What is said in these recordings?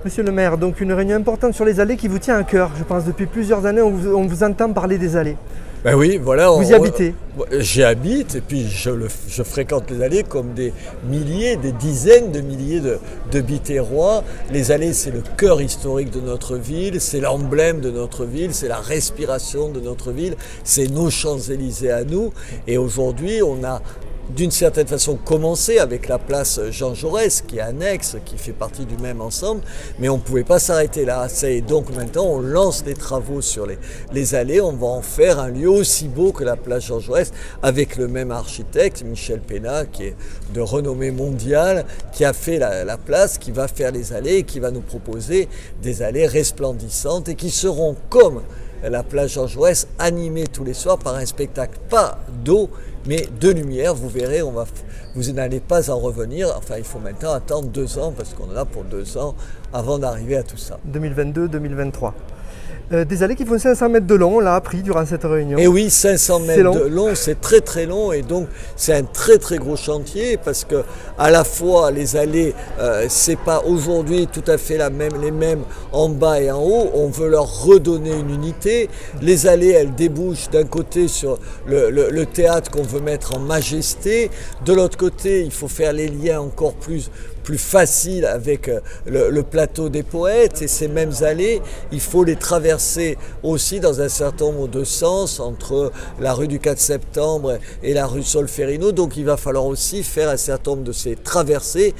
Monsieur le maire, donc une réunion importante sur les allées qui vous tient à cœur. Je pense depuis plusieurs années, on vous entend parler des allées. Ben oui, voilà. Vous y habitez? J'y habite et puis je fréquente les allées comme des milliers, des dizaines de milliers de Biterrois. Les allées, c'est le cœur historique de notre ville, c'est l'emblème de notre ville, c'est la respiration de notre ville, c'est nos Champs-Élysées à nous. Et aujourd'hui, on a d'une certaine façon commencé avec la place Jean Jaurès qui est annexe, qui fait partie du même ensemble, mais on ne pouvait pas s'arrêter là. Et donc maintenant on lance des travaux sur les allées, on va en faire un lieu aussi beau que la place Jean Jaurès avec le même architecte, Michel Pénat, qui est de renommée mondiale, qui a fait la place, qui va faire les allées et qui va nous proposer des allées resplendissantes et qui seront comme la place Jean Jaurès animée tous les soirs par un spectacle, pas d'eau, mais de lumière. Vous verrez, vous n'allez pas en revenir. Enfin, il faut maintenant attendre 2 ans, parce qu'on en a pour 2 ans avant d'arriver à tout ça. 2022-2023. Des allées qui font 500 mètres de long, on l'a appris durant cette réunion. Et oui, 500 mètres de long, c'est très très long et donc c'est un très très gros chantier parce que à la fois les allées, c'est pas aujourd'hui tout à fait les mêmes en bas et en haut, on veut leur redonner une unité. Les allées, elles débouchent d'un côté sur le théâtre qu'on veut mettre en majesté, de l'autre côté, il faut faire les liens encore plus facile avec le plateau des poètes et ces mêmes allées, il faut les traverser aussi dans un certain nombre de sens entre la rue du 4 septembre et la rue Solferino, donc il va falloir aussi faire un certain nombre de ces traversées.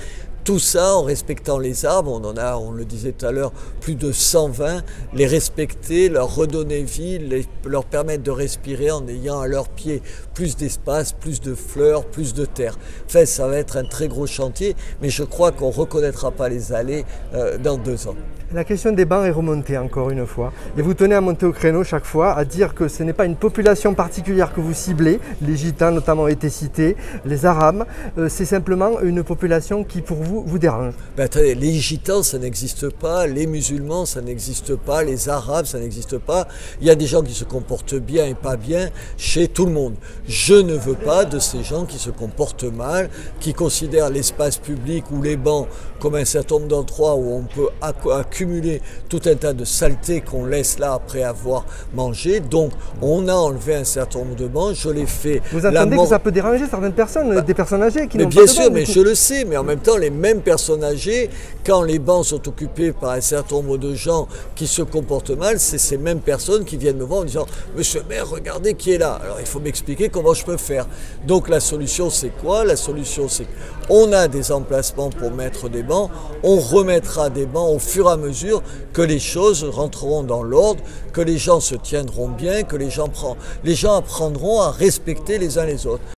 Tout ça en respectant les arbres, on en a, on le disait tout à l'heure, plus de 120, les respecter, leur redonner vie, leur permettre de respirer en ayant à leurs pieds plus d'espace, plus de fleurs, plus de terre. Enfin, ça va être un très gros chantier, mais je crois qu'on ne reconnaîtra pas les allées dans 2 ans. La question des bancs est remontée encore une fois. Et vous tenez à monter au créneau chaque fois, à dire que ce n'est pas une population particulière que vous ciblez, les gitans notamment ont été cités, les arabes, c'est simplement une population qui pour vous dérange. Ben, attendez, les gitans ça n'existe pas, les musulmans ça n'existe pas, les arabes ça n'existe pas. Il y a des gens qui se comportent bien et pas bien chez tout le monde. Je ne veux pas de ces gens qui se comportent mal, qui considèrent l'espace public ou les bancs comme un certain nombre d'endroits où on peut accumuler tout un tas de saletés qu'on laisse là après avoir mangé. Donc on a enlevé un certain nombre de bancs, je l'ai fait. Vous entendez que ça peut déranger certaines personnes, des personnes âgées qui n'ont pas de bancs. Bien sûr, mais je le sais, mais en même temps les mêmes personnes âgées, quand les bancs sont occupés par un certain nombre de gens qui se comportent mal, c'est ces mêmes personnes qui viennent me voir en disant « Monsieur le maire, regardez qui est là ». Alors il faut m'expliquer comment je peux faire. Donc la solution c'est quoi? La solution c'est qu'on a des emplacements pour mettre des bancs, on remettra des bancs au fur et à mesure que les choses rentreront dans l'ordre, que les gens se tiendront bien, que les gens apprendront à respecter les uns les autres.